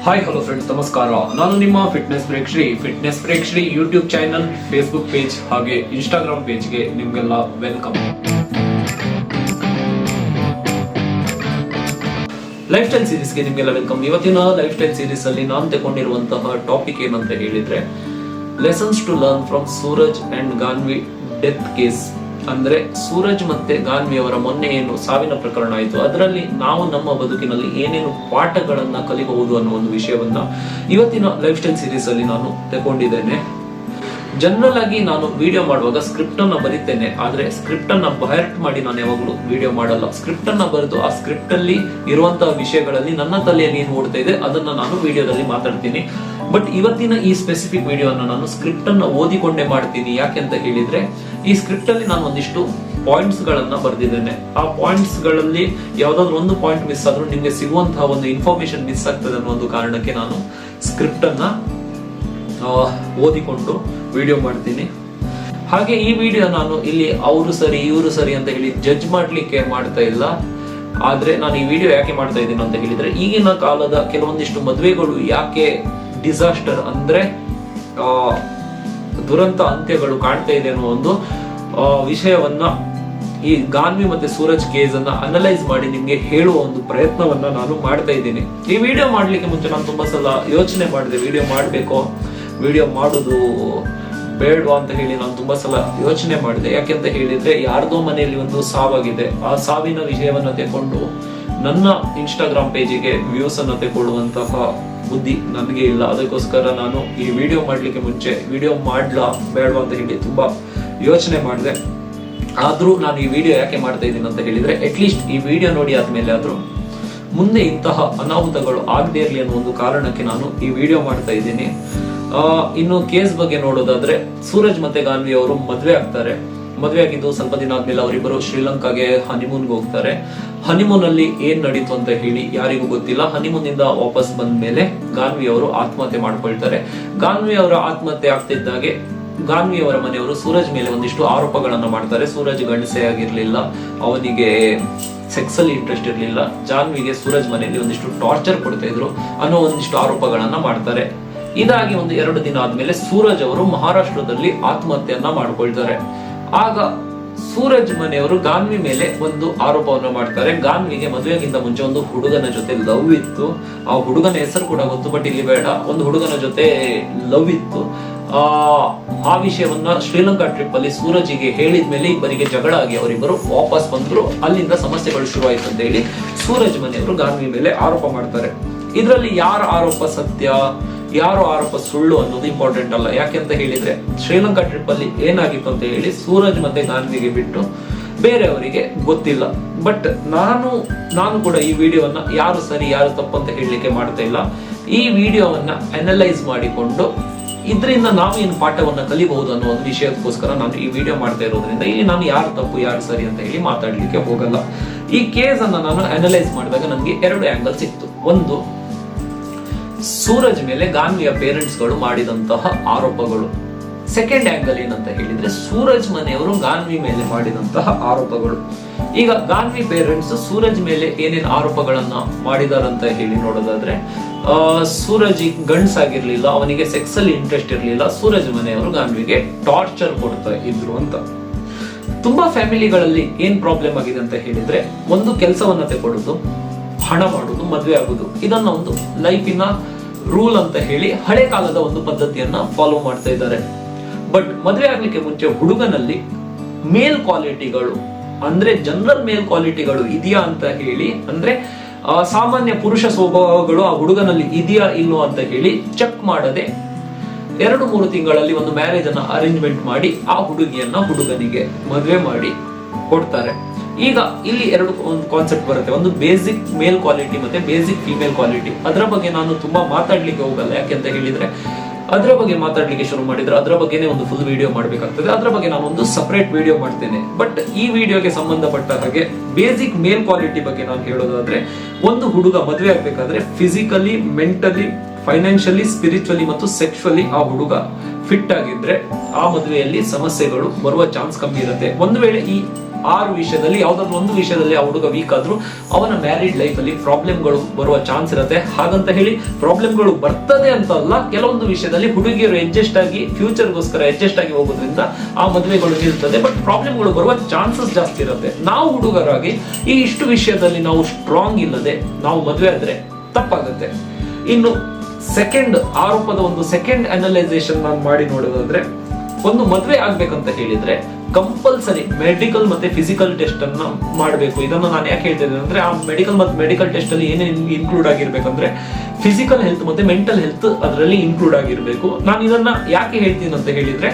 Hi hello friends, ನಮಸ್ಕಾರ. ನಾನು ನಿಮ್ಮ fitness break Shri YouTube channel, Facebook page ಹಾಗೆ ಇನ್ಸ್ಟಾಗ್ರಾಮ್ ಪೇಜ್ಗೆ ನಿಮ್ಗೆಲ್ಲ ವೆಲ್ಕಮ್. ಲೈಫ್ ಸ್ಟೈಲ್ ಸೀರೀಸ್ಗೆ ನಿಮ್ಗೆಲ್ಲ ವೆಲ್ಕಮ್. ಇವತ್ತಿನ ಲೈಫ್ ಸ್ಟೈಲ್ ಸೀರೀಸ್ ಅಲ್ಲಿ ನಾನು ತಗೊಂಡಿರುವಂತಹ ಟಾಪಿಕ್ ಏನಂತ ಹೇಳಿದ್ರೆ, lessons to learn from Suraj and Gaanvi death case. ಅಂದ್ರೆ ಸೂರಜ್ ಮತ್ತೆ ಗಾನ್ವಿ ಅವರ ಮೊನ್ನೆ ಏನು ಸಾವಿನ ಪ್ರಕರಣ ಆಯಿತು, ಅದರಲ್ಲಿ ನಾವು ನಮ್ಮ ಬದುಕಿನಲ್ಲಿ ಏನೇನು ಪಾಠಗಳನ್ನ ಕಲಿಬಹುದು ಅನ್ನೋ ಒಂದು ವಿಷಯವನ್ನ ಇವತ್ತಿನ ಲೈಫ್ ಸ್ಟೈಲ್ ಸೀರೀಸ್ ಅಲ್ಲಿ ನಾನು ತಗೊಂಡಿದ್ದೇನೆ. ಜನರಲ್ ಆಗಿ ನಾನು ವಿಡಿಯೋ ಮಾಡುವಾಗ ಸ್ಕ್ರಿಪ್ಟ್ ಅನ್ನ ಬರೀತೇನೆ, ಆದ್ರೆ ಸ್ಕ್ರಿಪ್ಟ್ ಅನ್ನ ಬೈಹರ್ಟ್ ಮಾಡಿ ನಾನು ಯಾವಾಗಲೂ ವಿಡಿಯೋ ಮಾಡಲ್ಲ. ಸ್ಕ್ರಿಪ್ಟ್ ಅನ್ನ ಬರೆದು ಆ ಸ್ಕ್ರಿಪ್ಟ್ ಅಲ್ಲಿ ಇರುವಂತಹ ವಿಷಯಗಳಲ್ಲಿ ನನ್ನ ತಲೆಯಲ್ಲಿ ಏನು ಓಡ್ತಾ ಇದೆ ಅದನ್ನ ನಾನು ವಿಡಿಯೋದಲ್ಲಿ ಮಾತಾಡ್ತೀನಿ. ಬಟ್ ಇವತ್ತಿನ ಈ ಸ್ಪೆಸಿಫಿಕ್ ವಿಡಿಯೋನ ನಾನು ಸ್ಕ್ರಿಪ್ಟ್ ಅನ್ನ ಓದಿಕೊಂಡೇ ಮಾಡ್ತೀನಿ. ಯಾಕೆಂತ ಹೇಳಿದ್ರೆ, ಈ ಸ್ಕ್ರಿಪ್ಟ್ ಅಲ್ಲಿ ನಾನು ಒಂದಿಷ್ಟು ಪಾಯಿಂಟ್ಸ್ ಗಳನ್ನ ಬರೆದಿದ್ದೇನೆ. ಆ ಪಾಯಿಂಟ್ಸ್ ಗಳಲ್ಲಿ ಯಾವ್ದಾದ್ರು ಒಂದು ಪಾಯಿಂಟ್ ಮಿಸ್ ಆದ್ರೂ ನಿಮ್ಗೆ ಸಿಗುವಂತಹ ಒಂದು ಇನ್ಫಾರ್ಮೇಶನ್ ಮಿಸ್ ಆಗ್ತದೆ ಅನ್ನೋ ಒಂದು ಕಾರಣಕ್ಕೆ ನಾನು ಸ್ಕ್ರಿಪ್ಟ್ ಅನ್ನ ಓದಿಕೊಂಡು ವಿಡಿಯೋ ಮಾಡ್ತೀನಿ. ಹಾಗೆ ಈ ವಿಡಿಯೋ ನಾನು ಇಲ್ಲಿ ಅವರು ಸರಿ ಇವರು ಸರಿ ಅಂತ ಹೇಳಿ ಜಡ್ಜ್ ಮಾಡ್ಲಿಕ್ಕೆ ಮಾಡ್ತಾ ಇಲ್ಲ. ಆದ್ರೆ ನಾನು ಈ ವಿಡಿಯೋ ಯಾಕೆ ಮಾಡ್ತಾ ಇದ್ದೀನಿ ಅಂತ ಹೇಳಿದ್ರೆ, ಈಗಿನ ಕಾಲದ ಕೆಲವೊಂದಿಷ್ಟು ಮದುವೆಗಳು ಯಾಕೆ ಡಿಸಾಸ್ಟರ್ ಅಂದ್ರೆ ದುರಂತ ಅಂತ್ಯಗಳು ಕಾಣ್ತಾ ಇದೆ ಅನ್ನೋ ಒಂದು ವಿಷಯವನ್ನ ಈ ಗಾನ್ವಿ ಮತ್ತೆ ಸೂರಜ್ ಕೇಸ್ ಅನ್ನ ಅನಲೈಸ್ ಮಾಡಿ ನಿಮ್ಗೆ ಹೇಳುವ ಒಂದು ಪ್ರಯತ್ನವನ್ನ ನಾನು ಮಾಡ್ತಾ ಇದ್ದೀನಿ. ಈ ವಿಡಿಯೋ ಮಾಡ್ಲಿಕ್ಕೆ ಮುಂಚೆ ನಾನು ತುಂಬಾ ಸಲ ಯೋಚನೆ ಮಾಡಿದೆ, ವಿಡಿಯೋ ಮಾಡ್ಬೇಕೋ ವಿಡಿಯೋ ಮಾಡುದು ಬೇಡವಾ ಅಂತ ಹೇಳಿ ನಾನು ತುಂಬಾ ಸಲ ಯೋಚನೆ ಮಾಡಿದೆ. ಯಾಕೆಂತ ಹೇಳಿದ್ರೆ, ಯಾರ್ದೋ ಮನೆಯಲ್ಲಿ ಒಂದು ಸಾವಾಗಿದೆ, ಆ ಸಾವಿನ ವಿಷಯವನ್ನ ತಗೊಂಡು ನನ್ನ ಇನ್ಸ್ಟಾಗ್ರಾಮ್ ಪೇಜಿಗೆ ವ್ಯೂಸ್ ಅನ್ನ ತಗೊಳ್ಳುವಂತಹ ಬುದ್ಧಿ ನನಗೆ ಇಲ್ಲ. ಅದಕ್ಕೋಸ್ಕರ ನಾನು ಈ ವಿಡಿಯೋ ಮಾಡ್ಲಿಕ್ಕೆ ಮುಂಚೆ ವಿಡಿಯೋ ಮಾಡ್ಲಾ ಬೇಡವಾ ಅಂತ ಹೇಳಿ ತುಂಬಾ ಯೋಚನೆ ಮಾಡಿದೆ. ಆದ್ರೂ ನಾನು ಈ ವಿಡಿಯೋ ಯಾಕೆ ಮಾಡ್ತಾ ಇದ್ದೀನಿ ಅಂತ ಹೇಳಿದ್ರೆ, ಅಟ್ಲೀಸ್ಟ್ ಈ ವಿಡಿಯೋ ನೋಡಿ ಆದ್ಮೇಲೆ ಆದ್ರೂ ಮುಂದೆ ಇಂತಹ ಅನಾಹುತಗಳು ಆಗದೇ ಇರಲಿ ಅನ್ನೋ ಒಂದು ಕಾರಣಕ್ಕೆ ನಾನು ಈ ವಿಡಿಯೋ ಮಾಡ್ತಾ ಇದ್ದೀನಿ. ಇನ್ನು ಕೇಸ್ ಬಗ್ಗೆ ನೋಡೋದಾದ್ರೆ, ಸೂರಜ್ ಮತ್ತೆ ಗಾನ್ವಿ ಅವರು ಮದ್ವೆ ಆಗ್ತಾರೆ. ಮದ್ವೆ ಆಗಿದ್ದು ಸ್ವಲ್ಪ ದಿನ ಆದ್ಮೇಲೆ ಅವರಿಬ್ಬರು ಶ್ರೀಲಂಕಾಗೆ ಹನಿಮೂನ್ಗೆ ಹೋಗ್ತಾರೆ. ಹನಿಮೂನ್ ಅಲ್ಲಿ ಏನ್ ನಡೀತು ಅಂತ ಹೇಳಿ ಯಾರಿಗೂ ಗೊತ್ತಿಲ್ಲ. ಹನಿಮೂನ್ ಇಂದ ವಾಪಸ್ ಬಂದ ಮೇಲೆ ಗಾನ್ವಿ ಅವರು ಆತ್ಮಹತ್ಯೆ ಮಾಡ್ಕೊಳ್ತಾರೆ. ಗಾನ್ವಿ ಅವರ ಆತ್ಮಹತ್ಯೆ ಆಗ್ತಿದ್ದಾಗೆ ಗಾನ್ವಿ ಅವರ ಮನೆಯವರು ಸೂರಜ್ ಮೇಲೆ ಒಂದಿಷ್ಟು ಆರೋಪಗಳನ್ನ ಮಾಡ್ತಾರೆ. ಸೂರಜ್ ಗಂಡಸೆ ಆಗಿರ್ಲಿಲ್ಲ, ಅವನಿಗೆ ಸೆಕ್ಸ್ ಅಲ್ಲಿ ಇಂಟ್ರೆಸ್ಟ್ ಇರ್ಲಿಲ್ಲ, ಜಾನ್ವಿಗೆ ಸೂರಜ್ ಮನೆಯಲ್ಲಿ ಒಂದಿಷ್ಟು ಟಾರ್ಚರ್ ಕೊಡ್ತಾ ಇದ್ರು ಅನ್ನೋ ಒಂದಿಷ್ಟು ಆರೋಪಗಳನ್ನ ಮಾಡ್ತಾರೆ. ಇದಾಗಿ ಒಂದು 2 ದಿನ ಆದ್ಮೇಲೆ ಸೂರಜ್ ಅವರು ಮಹಾರಾಷ್ಟ್ರದಲ್ಲಿ ಆತ್ಮಹತ್ಯೆಯನ್ನ ಮಾಡ್ಕೊಳ್ತಾರೆ. ಆಗ ಸೂರಜ್ ಮನೆಯವರು ಗಾನ್ವಿ ಮೇಲೆ ಒಂದು ಆರೋಪವನ್ನು ಮಾಡ್ತಾರೆ. ಗಾನ್ವಿಗೆ ಮದುವೆಗಿಂತ ಮುಂಚೆ ಒಂದು ಹುಡುಗನ ಜೊತೆ ಲವ್ ಇತ್ತು. ಆ ಹುಡುಗನ ಹೆಸರು ಕೂಡ ಗೊತ್ತು, ಬಟ್ ಇಲ್ಲಿ ಬೇಡ. ಒಂದು ಹುಡುಗನ ಜೊತೆ ಲವ್ ಇತ್ತು. ಆ ವಿಷಯವನ್ನ ಶ್ರೀಲಂಕಾ ಟ್ರಿಪ್ ಅಲ್ಲಿ ಸೂರಜ್ಗೆ ಹೇಳಿದ್ಮೇಲೆ ಇಬ್ಬರಿಗೆ ಜಗಳ ಆಗಿ ಅವರಿಬ್ಬರು ವಾಪಸ್ ಬಂದ್ರು. ಅಲ್ಲಿಂದ ಸಮಸ್ಯೆಗಳು ಶುರುವಾಯಿತು ಅಂತ ಹೇಳಿ ಸೂರಜ್ ಮನೆಯವರು ಗಾನ್ವಿ ಮೇಲೆ ಆರೋಪ ಮಾಡ್ತಾರೆ. ಇದರಲ್ಲಿ ಯಾರ ಆರೋಪ ಸತ್ಯ, ಯಾರು ಆರೋಪ ಸುಳ್ಳು ಅನ್ನೋದು ಇಂಪಾರ್ಟೆಂಟ್ ಅಲ್ಲ. ಯಾಕೆಂತ ಹೇಳಿದ್ರೆ, ಶ್ರೀಲಂಕಾ ಟ್ರಿಪ್ ಅಲ್ಲಿ ಏನಾಗಿತ್ತು ಅಂತ ಹೇಳಿ ಸೂರಜ್ ಮತ್ತೆ ಗಾನ್ವಿಗೆ ಬಿಟ್ಟು ಬೇರೆಯವರಿಗೆ ಗೊತ್ತಿಲ್ಲ. ಬಟ್ ನಾನು ಕೂಡ ಈ ವಿಡಿಯೋವನ್ನ ಯಾರು ಸರಿ ಯಾರು ತಪ್ಪು ಅಂತ ಹೇಳಲಿಕ್ಕೆ ಮಾಡ್ತಾ ಇಲ್ಲ. ಈ ವಿಡಿಯೋವನ್ನ ಅನಲೈಸ್ ಮಾಡಿಕೊಂಡು ಇದರಿಂದ ನಾವು ಏನು ಪಾಠವನ್ನ ಕಲಿಬಹುದು ಅನ್ನೋ ಒಂದು ವಿಷಯಕ್ಕೋಸ್ಕರ ನಾನು ಈ ವಿಡಿಯೋ ಮಾಡ್ತಾ ಇರೋದ್ರಿಂದ ಇಲ್ಲಿ ನಾನು ಯಾರು ತಪ್ಪು ಯಾರು ಸರಿ ಅಂತ ಹೇಳಿ ಮಾತಾಡ್ಲಿಕ್ಕೆ ಹೋಗಲ್ಲ. ಈ ಕೇಸ್ ಅನ್ನ ನಾನು ಅನಲೈಸ್ ಮಾಡಿದಾಗ ನನಗೆ 2 ಆಂಗಲ್ ಸಿಕ್ತು. ಒಂದು, ಸೂರಜ್ ಮೇಲೆ ಗಾನ್ವಿಯ ಪೇರೆಂಟ್ಸ್ ಗಳು ಮಾಡಿದಂತಹ ಆರೋಪಗಳು. ಸೆಕೆಂಡ್ ಆಂಗಲ್ ಏನಂತ ಹೇಳಿದ್ರೆ, ಸೂರಜ್ ಮನೆಯವರು ಗಾನ್ವಿ ಮೇಲೆ ಮಾಡಿದಂತಹ ಆರೋಪಗಳು. ಈಗ ಗಾನ್ವಿ ಪೇರೆಂಟ್ಸ್ ಸೂರಜ್ ಮೇಲೆ ಏನೇನು ಆರೋಪಗಳನ್ನ ಮಾಡಿದಾರಂತ ಹೇಳಿ ನೋಡೋದಾದ್ರೆ, ಸೂರಜ್ ಗಂಡ್ಸಾಗಿರ್ಲಿಲ್ಲ, ಅವನಿಗೆ ಸೆಕ್ಸ್ ಅಲ್ಲಿ ಇಂಟ್ರೆಸ್ಟ್ ಇರ್ಲಿಲ್ಲ, ಸೂರಜ್ ಮನೆಯವರು ಗಾನ್ವಿಗೆ ಟಾರ್ಚರ್ ಕೊಡ್ತಾ ಇದ್ರು ಅಂತ. ತುಂಬಾ ಫ್ಯಾಮಿಲಿಗಳಲ್ಲಿ ಏನ್ ಪ್ರಾಬ್ಲಮ್ ಆಗಿದೆ ಅಂತ ಹೇಳಿದ್ರೆ, ಒಂದು ಕೆಲಸವನ್ನ ತಗೊಳ್ಳೋದು, ಹಣ ಮಾಡುದು, ಮದ್ವೆ ಆಗುದು, ಇದನ್ನ ಒಂದು ಲೈಫಿನ ರೂಲ್ ಅಂತ ಹೇಳಿ ಹಳೆ ಕಾಲದ ಒಂದು ಪದ್ಧತಿಯನ್ನ ಫಾಲೋ ಮಾಡ್ತಾ ಇದ್ದಾರೆ. ಬಟ್ ಮದ್ವೆ ಆಗ್ಲಿಕ್ಕೆ ಮುಂಚೆ ಹುಡುಗನಲ್ಲಿ ಮೇಲ್ ಕ್ವಾಲಿಟಿಗಳು ಅಂದ್ರೆ ಜನರಲ್ ಮೇಲ್ ಕ್ವಾಲಿಟಿಗಳು ಇದೆಯಾ ಅಂತ ಹೇಳಿ, ಅಂದ್ರೆ ಸಾಮಾನ್ಯ ಪುರುಷ ಸ್ವಭಾವಗಳು ಆ ಹುಡುಗನಲ್ಲಿ ಇದೆಯಾ ಇಲ್ಲೋ ಅಂತ ಹೇಳಿ ಚೆಕ್ ಮಾಡದೆ 2-3 ತಿಂಗಳಲ್ಲಿ ಒಂದು ಮ್ಯಾರೇಜ್ ಅನ್ನ ಅರೇಂಜ್ಮೆಂಟ್ ಮಾಡಿ ಆ ಹುಡುಗಿಯನ್ನ ಹುಡುಗನಿಗೆ ಮದುವೆ ಮಾಡಿ ಕೊಡ್ತಾರೆ. ಈಗ ಇಲ್ಲಿ ಒಂದು ಕಾನ್ಸೆಪ್ಟ್ ಬರುತ್ತೆ, ಒಂದು ಬೇಸಿಕ್ ಮೇಲ್ ಕ್ವಾಲಿಟಿ ಮತ್ತೆ ಬೇಸಿಕ್ ಫಿಮೇಲ್ ಕ್ವಾಲಿಟಿ. ಅದರ ಬಗ್ಗೆ ನಾನು ತುಂಬಾ ಮಾತಾಡ್ಲಿಕ್ಕೆ ಹೋಗಲ್ಲ. ಯಾಕೆಂತ ಹೇಳಿದ್ರೆ, ಅದರ ಬಗ್ಗೆ ಮಾತಾಡ್ಲಿಕ್ಕೆ ಶುರು ಮಾಡಿದ್ರೆ ಅದರ ಬಗ್ಗೆನೇ ಒಂದು ಫುಲ್ ವಿಡಿಯೋ ಮಾಡ್ಬೇಕಾಗ್ತದೆ. ಅದರ ಬಗ್ಗೆ ನಾನು ಒಂದು ಸಪರೇಟ್ ವಿಡಿಯೋ ಮಾಡ್ತೇನೆ. ಬಟ್ ಈ ವಿಡಿಯೋಗೆ ಸಂಬಂಧಪಟ್ಟ ಹಾಗೆ ಬೇಸಿಕ್ ಮೇಲ್ ಕ್ವಾಲಿಟಿ ಬಗ್ಗೆ ನಾನು ಹೇಳೋದಾದ್ರೆ, ಒಂದು ಹುಡುಗ ಮದುವೆ ಆಗ್ಬೇಕಾದ್ರೆ ಫಿಸಿಕಲಿ, ಮೆಂಟಲಿ, ಫೈನಾನ್ಷಿಯಲಿ, ಸ್ಪಿರಿಚುವಲಿ ಮತ್ತು ಸೆಕ್ಷುವಲಿ ಆ ಹುಡುಗ ಫಿಟ್ ಆಗಿದ್ರೆ ಆ ಮದುವೆಯಲ್ಲಿ ಸಮಸ್ಯೆಗಳು ಬರುವ ಚಾನ್ಸ್ ಕಮ್ಮಿ ಇರುತ್ತೆ. ಒಂದು ವೇಳೆ ಈ 6 ವಿಷಯದಲ್ಲಿ ಯಾವ್ದಾದ್ರು ಒಂದು ವಿಷಯದಲ್ಲಿ ಆ ಹುಡುಗ ವೀಕ್ ಆದ್ರೂ ಅವನ ಮ್ಯಾರಿಡ್ ಲೈಫ್ ಅಲ್ಲಿ ಪ್ರಾಬ್ಲಮ್ಗಳು ಬರುವ ಚಾನ್ಸ್ ಇರುತ್ತೆ. ಹಾಗಂತ ಹೇಳಿ ಪ್ರಾಬ್ಲಮ್ಗಳು ಬರ್ತದೆ ಅಂತ ಅಲ್ಲ, ಕೆಲವೊಂದು ವಿಷಯದಲ್ಲಿ ಹುಡುಗಿಯರು ಅಡ್ಜಸ್ಟ್ ಆಗಿ ಫ್ಯೂಚರ್ಗೋಸ್ಕರ ಅಡ್ಜಸ್ಟ್ ಆಗಿ ಹೋಗೋದ್ರಿಂದ ಆ ಮದುವೆಗಳು ನಿಲ್ತದೆ. ಬಟ್ ಪ್ರಾಬ್ಲಮ್ಗಳು ಬರುವ ಚಾನ್ಸಸ್ ಜಾಸ್ತಿ ಇರುತ್ತೆ. ನಾವು ಹುಡುಗರಾಗಿ ಈ ಇಷ್ಟು ವಿಷಯದಲ್ಲಿ ನಾವು ಸ್ಟ್ರಾಂಗ್ ಇಲ್ಲದೆ ನಾವು ಮದುವೆ ಆದ್ರೆ ತಪ್ಪಾಗುತ್ತೆ. ಇನ್ನು ಸೆಕೆಂಡ್ ಆರೋಪದ ಒಂದು ಸೆಕೆಂಡ್ ಅನಲೈಸೇಷನ್ ನಾನು ಮಾಡಿ ನೋಡೋದಾದ್ರೆ, ಒಂದು ಮದುವೆ ಆಗ್ಬೇಕಂತ ಹೇಳಿದ್ರೆ ಕಂಪಲ್ಸರಿ ಮೆಡಿಕಲ್ ಮತ್ತೆ ಫಿಸಿಕಲ್ ಟೆಸ್ಟ್ ಅನ್ನ ಮಾಡಬೇಕು. ಇದನ್ನು ನಾನು ಯಾಕೆ ಹೇಳ್ತಿದ್ದೇನೆ ಅಂದ್ರೆ, ಆ ಮೆಡಿಕಲ್ ಮತ್ತೆ ಮೆಡಿಕಲ್ ಟೆಸ್ಟ್ ಅಲ್ಲಿ ಏನೇನು ಇನ್ಕ್ಲೂಡ್ ಆಗಿರ್ಬೇಕಂದ್ರೆ ಫಿಸಿಕಲ್ ಹೆಲ್ತ್ ಮತ್ತೆ ಮೆಂಟಲ್ ಹೆಲ್ತ್ ಅದರಲ್ಲಿ ಇನ್ಕ್ಲೂಡ್ ಆಗಿರ್ಬೇಕು. ನಾನು ಇದನ್ನ ಯಾಕೆ ಹೇಳ್ತೀನಿ ಅಂತ ಹೇಳಿದ್ರೆ,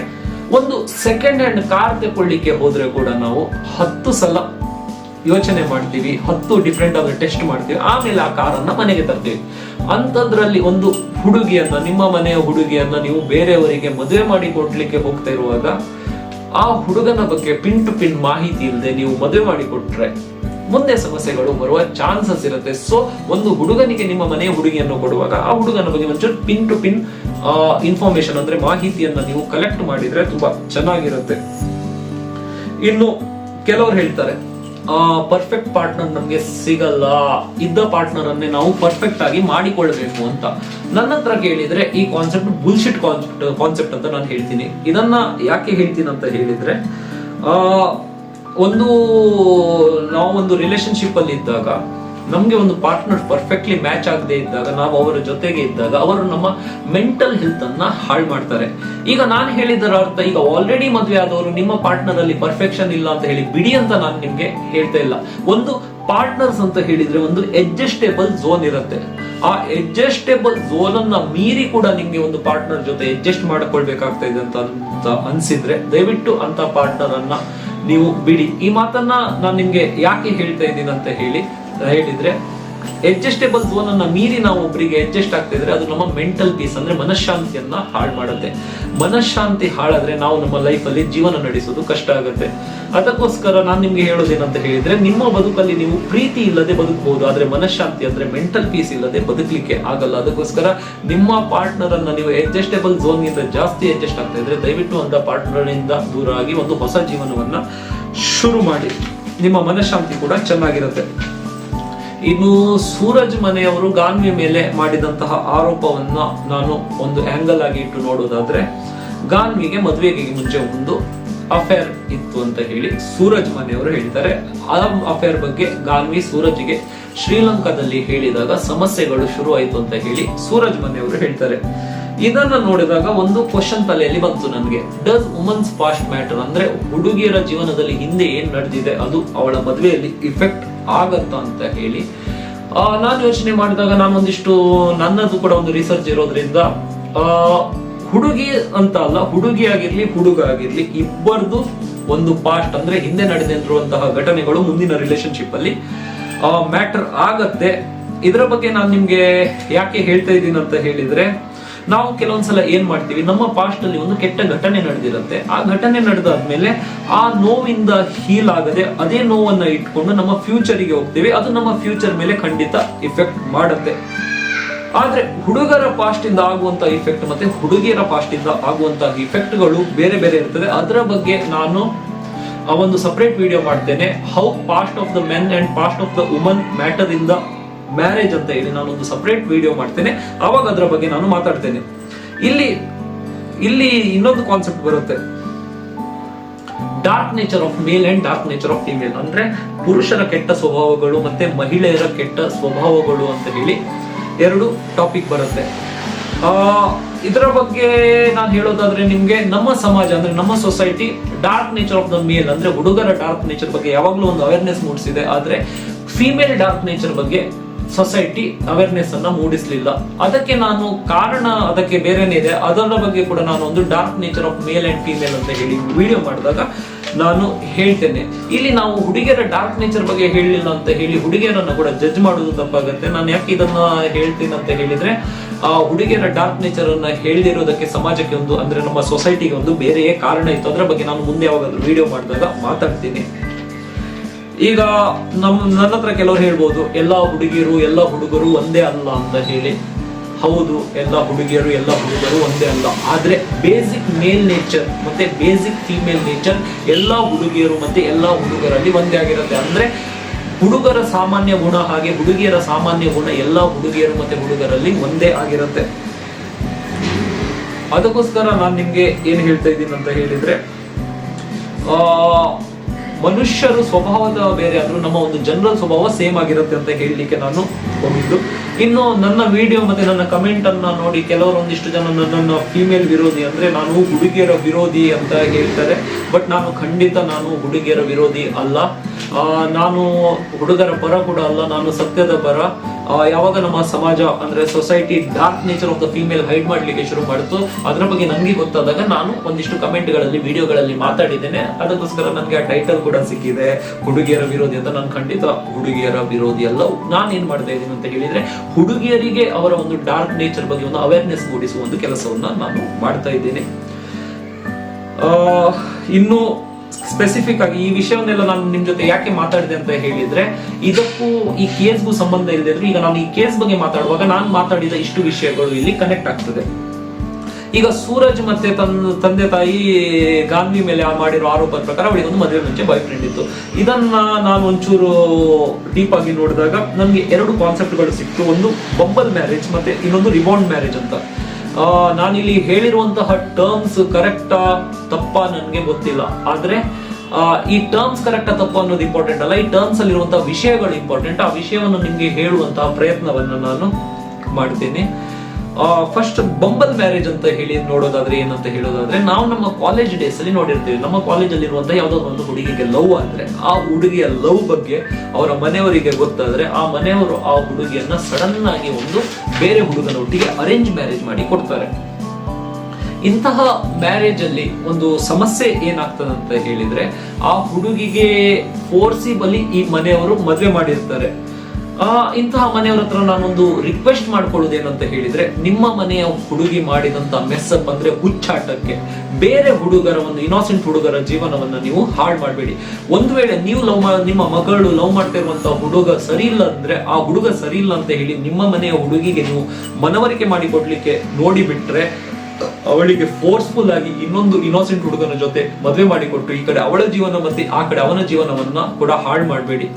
ಒಂದು ಸೆಕೆಂಡ್ ಹ್ಯಾಂಡ್ ಕಾರ್ ತಗೊಳ್ಳಿಕ್ಕೆ ಹೋದ್ರೆ ಕೂಡ ನಾವು 10 ಸಲ ಯೋಚನೆ ಮಾಡ್ತೀವಿ, 10 ಡಿಫ್ರೆಂಟ್ ಆದ ಟೆಸ್ಟ್ ಮಾಡ್ತೀವಿ, ಆಮೇಲೆ ಆ ಕಾರನ್ನ ಮನೆಗೆ ತರ್ತೀವಿ. ಅಂತದ್ರಲ್ಲಿ ಒಂದು ಹುಡುಗಿಯನ್ನ, ನಿಮ್ಮ ಮನೆಯ ಹುಡುಗಿಯನ್ನ ನೀವು ಬೇರೆಯವರಿಗೆ ಮದುವೆ ಮಾಡಿ ಕೊಡ್ಲಿಕ್ಕೆ ಹೋಗ್ತಾ ಇರುವಾಗ ಆ ಹುಡುಗನ ಬಗ್ಗೆ ಪಿನ್ ಟು ಪಿನ್ ಮಾಹಿತಿ ಇಲ್ಲದೆ ನೀವು ಮದುವೆ ಮಾಡಿ ಕೊಟ್ರೆ ಮುಂದೆ ಸಮಸ್ಯೆಗಳು ಬರುವ ಚಾನ್ಸಸ್ ಇರುತ್ತೆ. ಸೊ ಒಂದು ಹುಡುಗನಿಗೆ ನಿಮ್ಮ ಮನೆಯ ಹುಡುಗಿಯನ್ನು ಕೊಡುವಾಗ ಆ ಹುಡುಗನ ಬಗ್ಗೆ ಒಂಚೂರು ಪಿನ್ ಟು ಪಿನ್ ಇನ್ಫಾರ್ಮೇಶನ್ ಅಂದ್ರೆ ಮಾಹಿತಿಯನ್ನ ನೀವು ಕಲೆಕ್ಟ್ ಮಾಡಿದ್ರೆ ತುಂಬಾ ಚೆನ್ನಾಗಿರುತ್ತೆ. ಇನ್ನು ಕೆಲವರು ಹೇಳ್ತಾರೆ ಪರ್ಫೆಕ್ಟ್ ಪಾರ್ಟ್ನರ್ ನಮ್ಗೆ ಸಿಗಲ್ಲ, ಇದ್ದ ಪಾರ್ಟ್ನರ್ ಅನ್ನೇ ನಾವು ಪರ್ಫೆಕ್ಟ್ ಆಗಿ ಮಾಡಿಕೊಳ್ಬೇಕು ಅಂತ. ನನ್ನ ಹತ್ರ ಕೇಳಿದ್ರೆ ಈ ಕಾನ್ಸೆಪ್ಟ್ ಬುಲ್ಶಿಟ್ ಕಾನ್ಸೆಪ್ಟ್ ಅಂತ ನಾನು ಹೇಳ್ತೀನಿ. ಇದನ್ನ ಯಾಕೆ ಹೇಳ್ತೀನಿ ಅಂತ ಹೇಳಿದ್ರೆ, ನಾವೊಂದು ರಿಲೇಶನ್ಶಿಪ್ ಅಲ್ಲಿ ಇದ್ದಾಗ ನಮ್ಗೆ ಒಂದು ಪಾರ್ಟ್ನರ್ ಪರ್ಫೆಕ್ಟ್ಲಿ ಮ್ಯಾಚ್ ಆಗದೆ ಇದ್ದಾಗ, ನಾವು ಅವರ ಜೊತೆಗೆ ಇದ್ದಾಗ ಅವರು ನಮ್ಮ ಮೆಂಟಲ್ ಹೆಲ್ತ್ ಅನ್ನ ಹಾಳು ಮಾಡ್ತಾರೆ. ಈಗ ನಾನು ಹೇಳಿದರ ಅರ್ಥ, ಈಗ ಆಲ್ರೆಡಿ ಮದುವೆ ಆದವರು ನಿಮ್ಮ ಪಾರ್ಟ್ನರ್ ಅಲ್ಲಿ ಪರ್ಫೆಕ್ಷನ್ ಇಲ್ಲ ಅಂತ ಹೇಳಿ ಬಿಡಿ ಅಂತ ನಾನು ನಿಮ್ಗೆ ಹೇಳ್ತಾ ಇಲ್ಲ. ಒಂದು ಪಾರ್ಟ್ನರ್ಸ್ ಅಂತ ಹೇಳಿದ್ರೆ ಒಂದು ಅಡ್ಜಸ್ಟೇಬಲ್ ಝೋನ್ ಇರುತ್ತೆ. ಆ ಅಡ್ಜಸ್ಟೇಬಲ್ ಝೋನ್ ಅನ್ನ ಮೀರಿ ಕೂಡ ನಿಮ್ಗೆ ಒಂದು ಪಾರ್ಟ್ನರ್ ಜೊತೆ ಅಡ್ಜಸ್ಟ್ ಮಾಡ್ಕೊಳ್ಬೇಕಾಗ್ತಾ ಇದೆ ಅಂತ ಅನ್ಸಿದ್ರೆ ದಯವಿಟ್ಟು ಅಂತ ಪಾರ್ಟ್ನರ್ ಅನ್ನ ನೀವು ಬಿಡಿ. ಈ ಮಾತನ್ನ ನಾನು ನಿಮ್ಗೆ ಯಾಕೆ ಹೇಳ್ತಾ ಇದ್ದೀನಿ ಅಂತ ಹೇಳಿದ್ರೆ, ಅಡ್ಜಸ್ಟೇಬಲ್ ಝೋನ್ ಅನ್ನ ಮೀರಿ ನಾವು ಒಬ್ಬರಿಗೆ ಅಡ್ಜಸ್ಟ್ ಆಗ್ತಾ ಇದ್ರೆ ಅದು ನಮ್ಮ ಮೆಂಟಲ್ ಪೀಸ್ ಅಂದ್ರೆ ಮನಃಶಾಂತಿಯನ್ನ ಹಾಳು ಮಾಡುತ್ತೆ. ಮನಃಶಾಂತಿ ಹಾಳಾದ್ರೆ ನಾವು ನಮ್ಮ ಲೈಫ್ ಅಲ್ಲಿ ಜೀವನ ನಡೆಸೋದು ಕಷ್ಟ ಆಗುತ್ತೆ. ಅದಕ್ಕೋಸ್ಕರ ನಾನು ನಿಮ್ಗೆ ಹೇಳೋದೇನಂತ ಹೇಳಿದ್ರೆ, ನಿಮ್ಮ ಬದುಕಲ್ಲಿ ನೀವು ಪ್ರೀತಿ ಇಲ್ಲದೆ ಬದುಕಬಹುದು, ಆದ್ರೆ ಮನಃಶಾಂತಿ ಅಂದ್ರೆ ಮೆಂಟಲ್ ಪೀಸ್ ಇಲ್ಲದೆ ಬದುಕಲಿಕ್ಕೆ ಆಗಲ್ಲ. ಅದಕ್ಕೋಸ್ಕರ ನಿಮ್ಮ ಪಾರ್ಟ್ನರ್ ಅನ್ನ ನೀವು ಅಡ್ಜಸ್ಟೇಬಲ್ ಝೋನ್ ಗಿಂತ ಜಾಸ್ತಿ ಅಡ್ಜಸ್ಟ್ ಆಗ್ತಾ ಇದ್ರೆ ದಯವಿಟ್ಟು ಅಂತ ಪಾರ್ಟ್ನರ್ ಇಂದ ದೂರ ಆಗಿ ಒಂದು ಹೊಸ ಜೀವನವನ್ನ ಶುರು ಮಾಡಿ. ನಿಮ್ಮ ಮನಃಶಾಂತಿ ಕೂಡ ಚೆನ್ನಾಗಿರುತ್ತೆ. ಇನ್ನು ಸೂರಜ್ ಮನೆಯವರು ಗಾನ್ವಿ ಮೇಲೆ ಮಾಡಿದಂತಹ ಆರೋಪವನ್ನ ನಾನು ಒಂದು ಆಂಗಲ್ ಆಗಿ ಇಟ್ಟು ನೋಡೋದಾದ್ರೆ, ಗಾನ್ವಿಗೆ ಮದುವೆಗೆ ಮುಂಚೆ ಒಂದು ಅಫೇರ್ ಇತ್ತು ಅಂತ ಹೇಳಿ ಸೂರಜ್ ಮನೆಯವರು ಹೇಳ್ತಾರೆ. ಆ ಅಫೇರ್ ಬಗ್ಗೆ ಗಾನ್ವಿ ಸೂರಜ್ಗೆ ಶ್ರೀಲಂಕಾದಲ್ಲಿ ಹೇಳಿದಾಗ ಸಮಸ್ಯೆಗಳು ಶುರು ಆಯ್ತು ಅಂತ ಹೇಳಿ ಸೂರಜ್ ಮನೆಯವರು ಹೇಳ್ತಾರೆ. ಇದನ್ನ ನೋಡಿದಾಗ ಒಂದು ಕ್ವಶನ್ ತಲೆಯಲ್ಲಿ ಬಂತು ನನಗೆ, ಡಸ್ ವುಮನ್ಸ್ ಪಾಸ್ಟ್ ಮ್ಯಾಟರ್? ಅಂದ್ರೆ ಹುಡುಗಿಯರ ಜೀವನದಲ್ಲಿ ಹಿಂದೆ ಏನ್ ನಡೆದಿದೆ ಅದು ಅವಳ ಮದುವೆಯಲ್ಲಿ ಇಫೆಕ್ಟ್ ಆಗತ್ತಾ ಅಂತ ಹೇಳಿ ನಾನು ಯೋಚನೆ ಮಾಡಿದಾಗ, ನಾನು ಒಂದಿಷ್ಟು ನನ್ನದು ಕೂಡ ಒಂದು ರಿಸರ್ಚ್ ಇರೋದ್ರಿಂದ ಹುಡುಗಿ ಅಂತ ಅಲ್ಲ, ಹುಡುಗಿ ಆಗಿರ್ಲಿ ಹುಡುಗ ಆಗಿರ್ಲಿ ಇಬ್ಬರದು ಒಂದು ಪಾಸ್ಟ್ ಅಂದ್ರೆ ಹಿಂದೆ ನಡೆದಿರುವಂತಹ ಘಟನೆಗಳು ಮುಂದಿನ ರಿಲೇಶನ್ಶಿಪ್ ಅಲ್ಲಿ ಮ್ಯಾಟರ್ ಆಗತ್ತೆ. ಇದರ ಬಗ್ಗೆ ನಾನು ನಿಮ್ಗೆ ಯಾಕೆ ಹೇಳ್ತಾ ಇದ್ದೀನಿ ಅಂತ ಹೇಳಿದ್ರೆ, ನಾವು ಕೆಲವೊಂದ್ಸಲ ಏನ್ ಮಾಡ್ತೀವಿ, ನಮ್ಮ ಪಾಸ್ಟ್ ಅಲ್ಲಿ ಒಂದು ಕೆಟ್ಟ ಘಟನೆ ನಡೆದಿರುತ್ತೆ. ಆ ಘಟನೆ ನಡೆದಾದ್ಮೇಲೆ ಆ ನೋವಿಂದ ಹೀಲ್ ಆಗದೆ ಅದೇ ನೋವನ್ನ ಇಟ್ಕೊಂಡು ನಮ್ಮ ಫ್ಯೂಚರ್ಗೆ ಹೋಗ್ತೀವಿ. ಅದು ನಮ್ಮ ಫ್ಯೂಚರ್ ಮೇಲೆ ಖಂಡಿತ ಇಫೆಕ್ಟ್ ಮಾಡುತ್ತೆ. ಆದ್ರೆ ಹುಡುಗರ ಪಾಸ್ಟ್ ಇಂದ ಆಗುವಂತ ಇಫೆಕ್ಟ್ ಮತ್ತೆ ಹುಡುಗಿಯರ ಪಾಸ್ಟ್ ಇಂದ ಆಗುವಂತ ಇಫೆಕ್ಟ್ಗಳು ಬೇರೆ ಬೇರೆ ಇರ್ತದೆ. ಅದರ ಬಗ್ಗೆ ನಾನು ಒಂದು ಸಪರೇಟ್ ವಿಡಿಯೋ ಮಾಡ್ತೇನೆ, how past of the men and past of the woman matter in the marriage ಅಂತ ಹೇಳಿ ನಾನೊಂದು ಸಪರೇಟ್ ವಿಡಿಯೋ ಮಾಡ್ತೇನೆ. ಅವಾಗ ಅದರ ಬಗ್ಗೆ ನಾನು ಮಾತಾಡ್ತೇನೆ. ಇಲ್ಲಿ ಇನ್ನೊಂದು ಕಾನ್ಸೆಪ್ಟ್ ಬರುತ್ತೆ, dark nature of male and dark nature of female. ಅಂದ್ರೆ ಪುರುಷರ ಕೆಟ್ಟ ಸ್ವಭಾವಗಳು ಮತ್ತೆ ಮಹಿಳೆಯರ ಕೆಟ್ಟ ಸ್ವಭಾವಗಳು ಅಂತ ಹೇಳಿ 2 ಟಾಪಿಕ್ ಬರುತ್ತೆ. ಇದರ ಬಗ್ಗೆ ನಾನು ಹೇಳೋದಾದ್ರೆ ನಿಮ್ಗೆ, ನಮ್ಮ ಸಮಾಜ ಅಂದ್ರೆ ನಮ್ಮ society dark nature of the male ಅಂದ್ರೆ ಹುಡುಗರ ಡಾರ್ಕ್ ನೇಚರ್ ಬಗ್ಗೆ ಯಾವಾಗ್ಲೂ ಒಂದು ಅವೇರ್ನೆಸ್ ಮೂಡಿಸಿದೆ. ಆದ್ರೆ ಫಿಮೇಲ್ ಡಾರ್ಕ್ ನೇಚರ್ ಬಗ್ಗೆ ಸೊಸೈಟಿ ಅವೇರ್ನೆಸ್ ಅನ್ನ ಮೂಡಿಸಲಿಲ್ಲ. ಅದಕ್ಕೆ ನಾನು ಕಾರಣ ಅದಕ್ಕೆ ಬೇರೆನೇ ಇದೆ. ಅದರ ಬಗ್ಗೆ ಕೂಡ ನಾನು ಒಂದು dark nature of male and female ಅಂತ ಹೇಳಿ ವಿಡಿಯೋ ಮಾಡಿದಾಗ ನಾನು ಹೇಳ್ತೇನೆ. ಇಲ್ಲಿ ನಾವು ಹುಡುಗಿಯರ ಡಾರ್ಕ್ ನೇಚರ್ ಬಗ್ಗೆ ಹೇಳಿಲ್ಲ ಅಂತ ಹೇಳಿ ಹುಡುಗಿಯರನ್ನ ಕೂಡ ಜಡ್ಜ್ ಮಾಡೋದು ತಪ್ಪಾಗುತ್ತೆ. ನಾನು ಯಾಕೆ ಇದನ್ನ ಹೇಳ್ತೀನಿ ಅಂತ ಹೇಳಿದ್ರೆ, ಆ ಹುಡುಗಿಯರ ಡಾರ್ಕ್ ನೇಚರ್ ಅನ್ನ ಹೇಳಿರೋದಕ್ಕೆ ಸಮಾಜಕ್ಕೆ ಒಂದು ಅಂದ್ರೆ ನಮ್ಮ ಸೊಸೈಟಿಗೆ ಒಂದು ಬೇರೆಯೇ ಕಾರಣ ಇತ್ತು. ಅದರ ಬಗ್ಗೆ ನಾನು ಮುಂದೆ ಯಾವಾಗಾದ್ರೂ ವಿಡಿಯೋ ಮಾಡಿದಾಗ ಮಾತಾಡ್ತೀನಿ. ಈಗ ನನ್ನ ಹತ್ರ ಕೆಲವರು ಹೇಳ್ಬೋದು, ಎಲ್ಲಾ ಹುಡುಗಿಯರು ಎಲ್ಲ ಹುಡುಗರು ಒಂದೇ ಅಲ್ಲ ಅಂತ ಹೇಳಿ. ಹೌದು, ಎಲ್ಲ ಹುಡುಗಿಯರು ಎಲ್ಲ ಹುಡುಗರು ಒಂದೇ ಅಲ್ಲ. ಆದ್ರೆ ಬೇಸಿಕ್ ಮೇಲ್ ನೇಚರ್ ಮತ್ತೆ ಬೇಸಿಕ್ ಫೀಮೇಲ್ ನೇಚರ್ ಎಲ್ಲ ಹುಡುಗಿಯರು ಮತ್ತೆ ಎಲ್ಲ ಹುಡುಗರಲ್ಲಿ ಒಂದೇ ಆಗಿರುತ್ತೆ. ಅಂದ್ರೆ ಹುಡುಗರ ಸಾಮಾನ್ಯ ಗುಣ ಹಾಗೆ ಹುಡುಗಿಯರ ಸಾಮಾನ್ಯ ಗುಣ ಎಲ್ಲ ಹುಡುಗಿಯರು ಮತ್ತೆ ಹುಡುಗರಲ್ಲಿ ಒಂದೇ ಆಗಿರುತ್ತೆ. ಅದಕ್ಕೋಸ್ಕರ ನಾನು ನಿಮ್ಗೆ ಏನ್ ಹೇಳ್ತಾ ಇದ್ದೀನಿ ಅಂತ ಹೇಳಿದ್ರೆ, ಮನುಷ್ಯರು ಸ್ವಭಾವದ ಬೇರೆ ಆದ್ರೂ ನಮ್ಮ ಒಂದು ಜನರಲ್ ಸ್ವಭಾವ ಸೇಮ್ ಆಗಿರುತ್ತೆ ಅಂತ ಹೇಳಲಿಕ್ಕೆ ನಾನು ಹೋಗಿದ್ದು. ಇನ್ನು ನನ್ನ ವಿಡಿಯೋ ಮತ್ತೆ ನನ್ನ ಕಮೆಂಟ್ ಅನ್ನ ನೋಡಿ ಕೆಲವರು ಒಂದಿಷ್ಟು ಜನ ನನ್ನನ್ನು ಫಿಮೇಲ್ ವಿರೋಧಿ ಅಂದ್ರೆ ನಾನು ಹುಡುಗಿಯರ ವಿರೋಧಿ ಅಂತ ಹೇಳ್ತಾರೆ. ಬಟ್ ನಾನು ಹುಡುಗಿಯರ ವಿರೋಧಿ ಅಲ್ಲ, ನಾನು ಹುಡುಗರ ಪರ ಕೂಡ ಅಲ್ಲ, ನಾನು ಸತ್ಯದ ಪರ. ಯಾವಾಗ ನಮ್ಮ ಸಮಾಜ ಅಂದ್ರೆ society dark nature of the female hide ಮಾಡ್ಲಿಕ್ಕೆ ಶುರು ಮಾಡಿತು, ಅದರ ಬಗ್ಗೆ ನನಗೆ ಗೊತ್ತಾದಾಗ ನಾನು ಒಂದಿಷ್ಟು ಕಮೆಂಟ್ಗಳಲ್ಲಿ ವಿಡಿಯೋಗಳಲ್ಲಿ ಮಾತಾಡಿದ್ದೇನೆ. ಅದಕ್ಕೋಸ್ಕರ ನನಗೆ ಆ ಟೈಟಲ್ ಕೂಡ ಸಿಕ್ಕಿದೆ, ಹುಡುಗಿಯರ ವಿರೋಧಿ ಅಂತ. ನಾನು ಖಂಡಿತ ಹುಡುಗಿಯರ ವಿರೋಧಿ ಅಲ್ಲ. ನಾನು ಏನ್ ಮಾಡ್ತಾ ಇದ್ದೀನಿ ಅಂತ ಹೇಳಿದ್ರೆ, ಹುಡುಗಿಯರಿಗೆ ಅವರ ಒಂದು ಡಾರ್ಕ್ ನೇಚರ್ ಬಗ್ಗೆ ಒಂದು ಅವೇರ್ನೆಸ್ ಮೂಡಿಸುವ ಒಂದು ಕೆಲಸವನ್ನ ನಾನು ಮಾಡ್ತಾ ಇದ್ದೇನೆ. ಇನ್ನು ಸ್ಪೆಸಿಫಿಕ್ ಆಗಿ ಈ ವಿಷಯವನ್ನೆಲ್ಲ ನಾನು ನಿಮ್ ಜೊತೆ ಯಾಕೆ ಮಾತಾಡಿದೆ ಅಂತ ಹೇಳಿದ್ರೆ, ಇದಕ್ಕೂ ಈ ಕೇಸ್ಗೂ ಸಂಬಂಧ ಇಲ್ಲದೆ ಇದ್ರೆ, ಈಗ ನಾನು ಈ ಕೇಸ್ ಬಗ್ಗೆ ಮಾತಾಡುವಾಗ ನಾನು ಮಾತಾಡಿದ ಇಷ್ಟು ವಿಷಯಗಳು ಇಲ್ಲಿ ಕನೆಕ್ಟ್ ಆಗ್ತದೆ. ಈಗ ಸೂರಜ್ ಮತ್ತೆ ತಂದೆ ತಾಯಿ ಗಾನ್ವಿ ಮೇಲೆ ಮಾಡಿರೋ ಆರೋಪದ ಪ್ರಕಾರ ಅವಳಿಗೆ ಒಂದು ಮದುವೆ ಮುಂಚೆ ಬಾಯ್ ಫ್ರೆಂಡ್ ಇತ್ತು. ಇದನ್ನ ನಾನು ಒಂಚೂರು ಡೀಪ್ ಆಗಿ ನೋಡಿದಾಗ ನನ್ಗೆ ಎರಡು ಕಾನ್ಸೆಪ್ಟ್ಗಳು ಸಿಕ್ತು. ಒಂದು ಬಂಬಲ್ ಮ್ಯಾರೇಜ್ ಮತ್ತೆ ಇನ್ನೊಂದು ರಿಬೌಂಡ್ ಮ್ಯಾರೇಜ್ ಅಂತ. ನಾನಿಲ್ಲಿ ಹೇಳಿರುವಂತಹ ಟರ್ಮ್ಸ್ ಕರೆಕ್ಟಾ ತಪ್ಪಾ ನನ್ಗೆ ಗೊತ್ತಿಲ್ಲ. ಆದ್ರೆ ಈ ಟರ್ಮ್ಸ್ ಕರೆಕ್ಟಾ ತಪ್ಪಾ ಅನ್ನೋದು ಇಂಪಾರ್ಟೆಂಟ್ ಅಲ್ಲ, ಈ ಟರ್ಮ್ಸ್ ಅಲ್ಲಿರುವಂತಹ ವಿಷಯಗಳು ಇಂಪಾರ್ಟೆಂಟ್. ಆ ವಿಷಯವನ್ನು ನಿಮ್ಗೆ ಹೇಳುವಂತಹ ಪ್ರಯತ್ನವನ್ನ ನಾನು ಮಾಡ್ತೀನಿ. ಫಸ್ಟ್ ಬಂಬಲ್ ಮ್ಯಾರೇಜ್ ಅಂತ ಹೇಳಿ ನೋಡೋದಾದ್ರೆ ಏನಂತ ಹೇಳೋದಾದ್ರೆ, ನಾವು ನಮ್ಮ ಕಾಲೇಜ್ ಡೇಸ್ ಅಲ್ಲಿ ನೋಡಿರ್ತೀವಿ, ನಮ್ಮ ಕಾಲೇಜ್ ಇರುವಂತಹ ಯಾವ್ದಾದ್ರು ಒಂದು ಹುಡುಗಿಗೆ ಲವ್ ಆದ್ರೆ ಆ ಹುಡುಗಿಯ ಲವ್ ಬಗ್ಗೆ ಅವರ ಮನೆಯವರಿಗೆ ಗೊತ್ತಾದ್ರೆ ಆ ಮನೆಯವರು ಆ ಹುಡುಗಿಯನ್ನ ಸಡನ್ ಆಗಿ ಒಂದು ಬೇರೆ ಹುಡುಗನೊಟ್ಟಿಗೆ ಅರೇಂಜ್ ಮ್ಯಾರೇಜ್ ಮಾಡಿ ಕೊಡ್ತಾರೆ. ಇಂತಹ ಮ್ಯಾರೇಜ್ ಅಲ್ಲಿ ಒಂದು ಸಮಸ್ಯೆ ಏನಾಗ್ತದೆ ಅಂತ ಹೇಳಿದ್ರೆ, ಆ ಹುಡುಗಿಗೆ ಫೋರ್ಸಿಬಲಿ ಈ ಮನೆಯವರು ಮದುವೆ ಮಾಡಿರ್ತಾರೆ. ಇಂತಹ ಮನೆಯವರ ಹತ್ರ ನಾನೊಂದು ರಿಕ್ವೆಸ್ಟ್ ಮಾಡ್ಕೊಳ್ಳೋದೇನಂತ ಹೇಳಿದ್ರೆ, ನಿಮ್ಮ ಮನೆಯ ಹುಡುಗಿ ಮಾಡಿದಂತ ಮೆಸ್ಸಪ್ ಅಂದ್ರೆ ಹುಚ್ಚಾಟಕ್ಕೆ ಬೇರೆ ಹುಡುಗರ ಒಂದು ಇನೋಸೆಂಟ್ ಹುಡುಗರ ಜೀವನವನ್ನ ನೀವು ಹಾಳು ಮಾಡಬೇಡಿ. ಒಂದು ವೇಳೆ ನೀವು ನಿಮ್ಮ ಮಗಳು ಲವ್ ಮಾಡ್ತಾ ಇರುವಂತಹ ಹುಡುಗ ಸರಿ ಇಲ್ಲ ಅಂದ್ರೆ, ಆ ಹುಡುಗ ಸರಿ ಇಲ್ಲ ಅಂತ ಹೇಳಿ ನಿಮ್ಮ ಮನೆಯ ಹುಡುಗಿಗೆ ನೀವು ಮನವರಿಕೆ ಮಾಡಿ ಕೊಡ್ಲಿಕ್ಕೆ ನೋಡಿ ಬಿಟ್ರೆ, ಅವಳಿಗೆ ಫೋರ್ಸ್ಫುಲ್ ಆಗಿ ಇನ್ನೊಂದು ಇನೋಸೆಂಟ್ ಹುಡುಗನ ಜೊತೆ ಮದುವೆ ಮಾಡಿಕೊಟ್ಟು ಈ ಕಡೆ ಅವಳ ಜೀವನ ಮತ್ತೆ ಆ ಕಡೆ ಅವನ ಜೀವನವನ್ನ ಕೂಡ ಹಾಳು ಮಾಡಬೇಡಿ.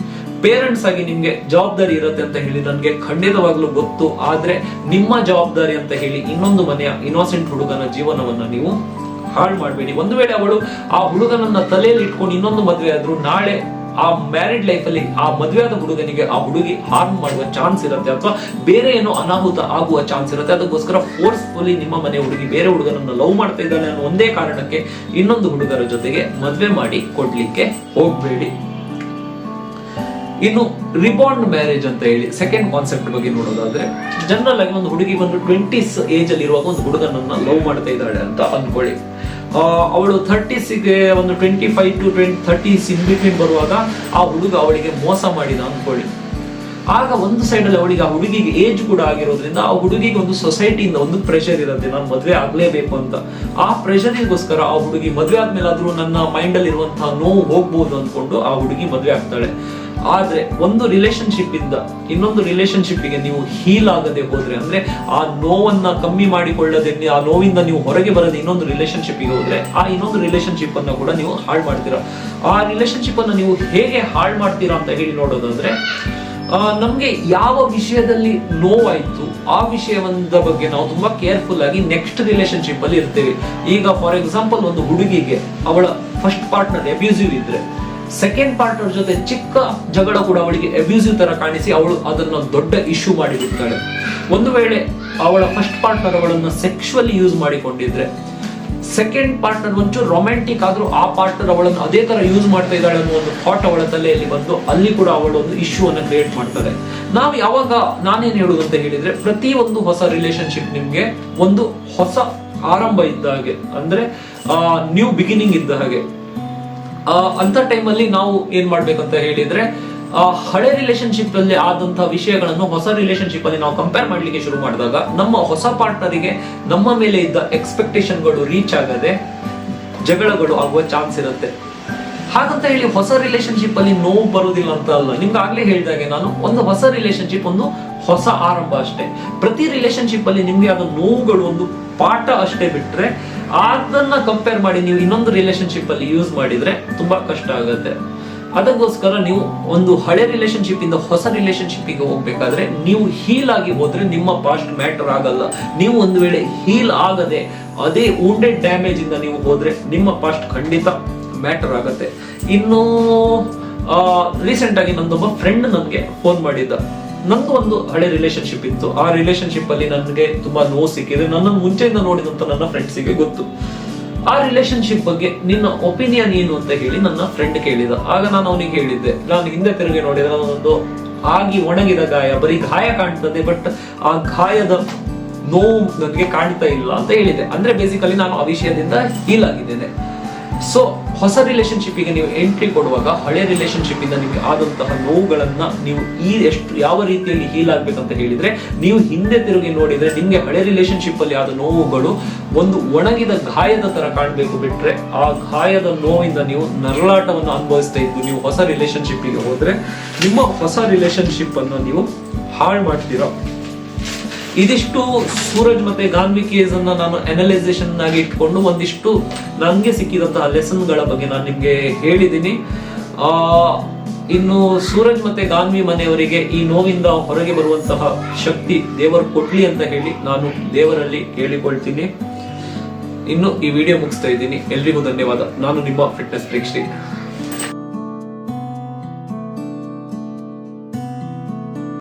ಪೇರೆಂಟ್ಸ್ ಆಗಿ ನಿಮ್ಗೆ ಜವಾಬ್ದಾರಿ ಇರುತ್ತೆ ಅಂತ ಹೇಳಿ ನನ್ಗೆ ಖಂಡಿತವಾಗ್ಲೂ ಗೊತ್ತು. ಆದ್ರೆ ನಿಮ್ಮ ಜವಾಬ್ದಾರಿ ಅಂತ ಹೇಳಿ ಇನ್ನೊಂದು ಮನೆಯ ಇನೋಸೆಂಟ್ ಹುಡುಗನ ಜೀವನವನ್ನ ನೀವು ಹಾಳು ಮಾಡಬೇಡಿ. ಒಂದು ವೇಳೆ ಅವಳು ಆ ಹುಡುಗನನ್ನ ತಲೆಯಲ್ಲಿ ಇಟ್ಕೊಂಡು ಇನ್ನೊಂದು ಮದುವೆ ಆದ್ರೂ, ನಾಳೆ ಆ ಮ್ಯಾರಿಡ್ ಲೈಫ್ ಅಲ್ಲಿ ಆ ಮದುವೆಯಾದ ಹುಡುಗನಿಗೆ ಆ ಹುಡುಗಿ ಹಾರ್ಮ್ ಮಾಡುವ ಚಾನ್ಸ್ ಇರುತ್ತೆ, ಅಥವಾ ಬೇರೆ ಏನೋ ಅನಾಹುತ ಆಗುವ ಚಾನ್ಸ್ ಇರುತ್ತೆ. ಅದಕ್ಕೋಸ್ಕರ ಫೋರ್ಸ್ಫುಲಿ ನಿಮ್ಮ ಮನೆ ಹುಡುಗಿ ಬೇರೆ ಹುಡುಗನನ್ನ ಲವ್ ಮಾಡ್ತಾ ಇದ್ದಾನೆ ಅನ್ನೋ ಒಂದೇ ಕಾರಣಕ್ಕೆ ಇನ್ನೊಂದು ಹುಡುಗರ ಜೊತೆಗೆ ಮದುವೆ ಮಾಡಿ ಕೊಡ್ಲಿಕ್ಕೆ ಹೋಗ್ಬೇಡಿ. ಇನ್ನು ರಿಬಾಂಡ್ ಮ್ಯಾರೇಜ್ ಅಂತ ಹೇಳಿ ಸೆಕೆಂಡ್ ಕಾನ್ಸೆಪ್ಟ್ ಬಗ್ಗೆ ನೋಡೋದಾದ್ರೆ, ಜನರಲ್ ಆಗಿ ಒಂದು ಹುಡುಗಿ ಬಂದು 20s ಏಜ್ ಅಲ್ಲಿ ಇರುವಾಗ ಒಂದು ಹುಡುಗನನ್ನ ಲವ್ ಮಾಡ್ತಾ ಇದ್ದಾಳೆ ಅಂತ ಅನ್ಕೊಳ್ಳಿ. ಅವಳು 30sಗೆ ಒಂದು 25 to 30s ಇನ್ ಬಿಟ್ವೀನ್ ಬರುವಾಗ ಆ ಹುಡುಗ ಅವಳಿಗೆ ಮೋಸ ಮಾಡಿದ ಅನ್ಕೊಳ್ಳಿ. ಆಗ ಒಂದು ಸೈಡ್ ಅಲ್ಲಿ ಅವಳಿಗೆ ಆ ಹುಡುಗಿಗೆ ಏಜ್ ಕೂಡ ಆಗಿರೋದ್ರಿಂದ ಆ ಹುಡುಗಿಗೆ ಒಂದು ಸೊಸೈಟಿಯಿಂದ ಒಂದು ಪ್ರೆಷರ್ ಇರುತ್ತೆ, ನಾನು ಮದ್ವೆ ಆಗ್ಲೇಬೇಕು ಅಂತ. ಆ ಪ್ರೆಷರಿಗೋಸ್ಕರ ಆ ಹುಡುಗಿ ಮದ್ವೆ ಆದ್ಮೇಲಾದ್ರೂ ನನ್ನ ಮೈಂಡ್ ಅಲ್ಲಿ ಇರುವಂತಹ ನೋವು ಹೋಗ್ಬೋದು ಅನ್ಕೊಂಡು ಆ ಹುಡುಗಿ ಮದ್ವೆ ಆಗ್ತಾಳೆ. ಆದ್ರೆ ಒಂದು ರಿಲೇಶನ್ಶಿಪ್ ಇಂದ ಇನ್ನೊಂದು ರಿಲೇಶನ್ಶಿಪ್ ಗೆ ನೀವು ಹೀಲ್ ಆಗದೆ ಹೋದ್ರೆ, ಅಂದ್ರೆ ಆ ನೋವನ್ನ ಕಮ್ಮಿ ಮಾಡಿಕೊಳ್ಳದೆ, ಆ ನೋವಿಂದ ನೀವು ಹೊರಗೆ ಬರದೆ ಇನ್ನೊಂದು ರಿಲೇಶನ್ಶಿಪ್ ಗೆ ಹೋದ್ರೆ, ಆ ಇನ್ನೊಂದು ರಿಲೇಶನ್ಶಿಪ್ ಅನ್ನ ಕೂಡ ನೀವು ಹಾಳು ಮಾಡ್ತೀರಾ. ಆ ರಿಲೇಶನ್ಶಿಪ್ ಅನ್ನ ನೀವು ಹೇಗೆ ಹಾಳು ಮಾಡ್ತೀರಾ ಅಂತ ಹೇಳಿ ನೋಡೋದಾದ್ರೆ, ನಮ್ಗೆ ಯಾವ ವಿಷಯದಲ್ಲಿ ನೋವಾಯ್ತು ಆ ವಿಷಯದ ಬಗ್ಗೆ ನಾವು ತುಂಬಾ ಕೇರ್ಫುಲ್ ಆಗಿ ನೆಕ್ಸ್ಟ್ ರಿಲೇಶನ್ಶಿಪ್ ಅಲ್ಲಿ ಇರ್ತೇವೆ. ಈಗ ಫಾರ್ ಎಕ್ಸಾಂಪಲ್, ಒಂದು ಹುಡುಗಿಗೆ ಅವಳ ಫಸ್ಟ್ ಪಾರ್ಟ್ನರ್ ಅಬ್ಯೂಸಿವ್ ಇದ್ರೆ, ಸೆಕೆಂಡ್ ಪಾರ್ಟ್ನರ್ ಜೊತೆ ಚಿಕ್ಕ ಜಗಳ ಕೂಡ ಅವಳಿಗೆ ಅಬ್ಯೂಸಿವ್ ತರ ಕಾಣಿಸಿ ಅವಳು ಅದನ್ನ ದೊಡ್ಡ ಇಶ್ಯೂ ಮಾಡಿಬಿಡ್ತಾಳೆ. ಒಂದು ವೇಳೆ ಅವಳ ಫಸ್ಟ್ ಪಾರ್ಟ್ನರ್ ಅವಳನ್ನ ಸೆಕ್ಷುವಲಿ ಯೂಸ್ ಮಾಡಿಕೊಂಡಿದ್ರೆ, ಸೆಕೆಂಡ್ ಪಾರ್ಟ್ನರ್ ಒಂಚೂರು ರೊಮ್ಯಾಂಟಿಕ್ ಆದ್ರೂ ಆ ಪಾರ್ಟ್ನರ್ ಅವಳನ್ನು ಅದೇ ತರ ಯೂಸ್ ಮಾಡ್ತಾ ಇದ್ದಾಳೆ ಅನ್ನೋ ಒಂದು ಥಾಟ್ ಅವಳ ತಲೆಯಲ್ಲಿ ಬಂದು ಅಲ್ಲಿ ಕೂಡ ಅವಳು ಒಂದು ಇಶ್ಯೂ ಅನ್ನು ಕ್ರಿಯೇಟ್ ಮಾಡ್ತಾರೆ. ನಾವು ಯಾವಾಗ ನಾನೇನ್ ಹೇಳುದು ಅಂತ ಹೇಳಿದ್ರೆ, ಪ್ರತಿ ಒಂದು ಹೊಸ ರಿಲೇಶನ್ಶಿಪ್ ನಿಮ್ಗೆ ಒಂದು ಹೊಸ ಆರಂಭ ಇದ್ದ ಹಾಗೆ, ಅಂದ್ರೆ ನ್ಯೂ ಬಿಗಿನಿಂಗ್ ಇದ್ದ ಹಾಗೆ. ಅಂತ ಟೈಮಲ್ಲಿ ನಾವು ಏನ್ ಮಾಡ್ಬೇಕಂತ ಹೇಳಿದ್ರೆ, ಹಳೆ ರಿಲೇಶನ್ಶಿಪ್ ಅಲ್ಲಿ ಆದಂತಹ ವಿಷಯಗಳನ್ನು ಹೊಸ ರಿಲೇಶನ್ಶಿಪ್ ಅಲ್ಲಿ ನಾವು ಕಂಪೇರ್ ಮಾಡ್ಲಿಕ್ಕೆ ಶುರು ಮಾಡಿದಾಗ ನಮ್ಮ ಹೊಸ ಪಾರ್ಟ್ನರಿಗೆ ನಮ್ಮ ಮೇಲೆ ಇದ್ದ ಎಕ್ಸ್ಪೆಕ್ಟೇಷನ್ಗಳು ರೀಚ್ ಆಗದೆ ಜಗಳಗಳು ಆಗುವ ಚಾನ್ಸ್ ಇರುತ್ತೆ. ಹಾಗಂತ ಹೇಳಿ ಹೊಸ ರಿಲೇಶನ್ಶಿಪ್ ಅಲ್ಲಿ ನೋವು ಬರುವುದಿಲ್ಲ ಅಂತ ಅಲ್ಲ. ನಿಮ್ಗೆ ಆಗ್ಲೇ ಹೇಳಿದಾಗೆ ನಾನು, ಒಂದು ಹೊಸ ರಿಲೇಶನ್ಶಿಪ್ ಒಂದು ಹೊಸ ಆರಂಭ ಅಷ್ಟೇ. ಪ್ರತಿ ರಿಲೇಶನ್ಶಿಪ್ ಅಲ್ಲಿ ನಿಮ್ಗೆ ಆದ ನೋವುಗಳು ಒಂದು ಪಾಠ ಅಷ್ಟೇ ಬಿಟ್ರೆ, ಅದನ್ನ ಕಂಪೇರ್ ಮಾಡಿ ನೀವು ಇನ್ನೊಂದು ರಿಲೇಶನ್ಶಿಪ್ ಅಲ್ಲಿ ಯೂಸ್ ಮಾಡಿದ್ರೆ ತುಂಬಾ ಕಷ್ಟ ಆಗುತ್ತೆ. ಅದಕ್ಕೋಸ್ಕರ ನೀವು ಒಂದು ಹಳೆ ರಿಲೇಶನ್ಶಿಪ್ ಇಂದ ಹೊಸ ರಿಲೇಶನ್ಶಿಪ್ ಗೆ ಹೋಗ್ಬೇಕಾದ್ರೆ ನೀವು ಹೀಲ್ ಆಗಿ ಹೋದ್ರೆ ನಿಮ್ಮ ಪಾಸ್ಟ್ ಮ್ಯಾಟರ್ ಆಗಲ್ಲ. ನೀವು ಒಂದು ವೇಳೆ ಹೀಲ್ ಆಗದೆ ಅದೇ ವುಂಡೆಡ್ ಡ್ಯಾಮೇಜ್ ಇಂದ ನೀವು ಹೋದ್ರೆ ನಿಮ್ಮ ಪಾಸ್ಟ್ ಖಂಡಿತ ಮ್ಯಾಟರ್ ಆಗತ್ತೆ. ಇನ್ನು ರೀಸೆಂಟ್ ಆಗಿ ನಂದೊಬ್ಬ ಫ್ರೆಂಡ್ ನನಗೆ ಫೋನ್ ಮಾಡಿದ್ದ. ನಂದು ಒಂದು ಹಳೆ ರಿಲೇಶನ್ಶಿಪ್ ಇತ್ತು. ಆ ರಿಲೇಶನ್ಶಿಪ್ ಅಲ್ಲಿ ನನಗೆ ತುಂಬಾ ನೋವು ಸಿಕ್ಕಿದೆ. ನನ್ನನ್ನು ಮುಂಚೆಯಿಂದ ನೋಡಿದಂತ ನನ್ನ ಫ್ರೆಂಡ್ಸಿಗೆ ಗೊತ್ತು. ಆ ರಿಲೇಶನ್ಶಿಪ್ ಬಗ್ಗೆ ನಿನ್ನ ಒಪಿನಿಯನ್ ಏನು ಅಂತ ಹೇಳಿ ನನ್ನ ಫ್ರೆಂಡ್ ಕೇಳಿದ. ಆಗ ನಾನು ಅವನಿಗೆ ಹೇಳಿದ್ದೆ, ನಾನು ಹಿಂದೆ ತಿರುಗಿ ನೋಡಿದ್ರೆ ನಾನೊಂದು ಆಗಿ ಒಣಗಿದ ಗಾಯ, ಬರೀ ಗಾಯ ಕಾಣ್ತದೆ, ಬಟ್ ಆ ಗಾಯದ ನೋವು ನನಗೆ ಕಾಣ್ತಾ ಇಲ್ಲ ಅಂತ ಹೇಳಿದೆ. ಅಂದ್ರೆ ಬೇಸಿಕಲಿ ನಾನು ಆ ವಿಷಯದಿಂದ ಹೀಲ್ ಆಗಿದ್ದೇನೆ. ಸೊ ಹೊಸ ರಿಲೇಶನ್ಶಿಪ್ ಗೆ ನೀವು ಎಂಟ್ರಿ ಕೊಡುವಾಗ ಹಳೆ ರಿಲೇಶನ್ಶಿಪ್ ಇಂದ ನಿಮಗೆ ಆದಂತಹ ನೋವುಗಳನ್ನ ನೀವು ಯಾವ ರೀತಿಯಲ್ಲಿ ಹೀಲ್ ಆಗ್ಬೇಕಂತ ಹೇಳಿದ್ರೆ, ನೀವು ಹಿಂದೆ ತಿರುಗಿ ನೋಡಿದ್ರೆ ನಿಮ್ಗೆ ಹಳೆ ರಿಲೇಶನ್ಶಿಪ್ ಅಲ್ಲಿ ಆದ ನೋವುಗಳು ಒಂದು ಒಣಗಿದ ಗಾಯದ ತರ ಕಾಣ್ಬೇಕು ಬಿಟ್ರೆ, ಆ ಗಾಯದ ನೋವಿಂದ ನೀವು ನರಳಾಟವನ್ನು ಅನುಭವಿಸ್ತಾ ಇದ್ದು ನೀವು ಹೊಸ ರಿಲೇಶನ್ಶಿಪ್ ಗೆ ಹೋದ್ರೆ ನಿಮ್ಮ ಹೊಸ ರಿಲೇಶನ್ಶಿಪ್ ಅನ್ನು ನೀವು ಹಾಳು ಮಾಡ್ತೀರಾ. ಇದಿಷ್ಟು ಸೂರಜ್ ಮತ್ತೆ ಗಾನ್ವಿ ಕೇಸ್ ಅನ್ನ ನಾನು ಅನಲೈಸೇಷನ್ ಆಗಿ ಇಟ್ಕೊಂಡು ಒಂದಿಷ್ಟು ನನಗೆ ಸಿಕ್ಕಿದಂತಹ ಲೆಸನ್ ಗಳ ಬಗ್ಗೆ ನಾನು ನಿಮ್ಗೆ ಹೇಳಿದ್ದೀನಿ. ಇನ್ನು ಸೂರಜ್ ಮತ್ತೆ ಗಾನ್ವಿ ಮನೆಯವರಿಗೆ ಈ ನೋವಿಂದ ಹೊರಗೆ ಬರುವಂತಹ ಶಕ್ತಿ ದೇವರು ಕೊಡ್ಲಿ ಅಂತ ಹೇಳಿ ನಾನು ದೇವರಲ್ಲಿ ಕೇಳಿಕೊಳ್ತೀನಿ. ಇನ್ನು ಈ ವಿಡಿಯೋ ಮುಗಿಸ್ತಾ ಇದ್ದೀನಿ. ಎಲ್ರಿಗೂ ಧನ್ಯವಾದ. ನಾನು ನಿಮ್ಮ ಫಿಟ್ನೆಸ್ ಫ್ರೀಕ್ ಶ್ರೀ.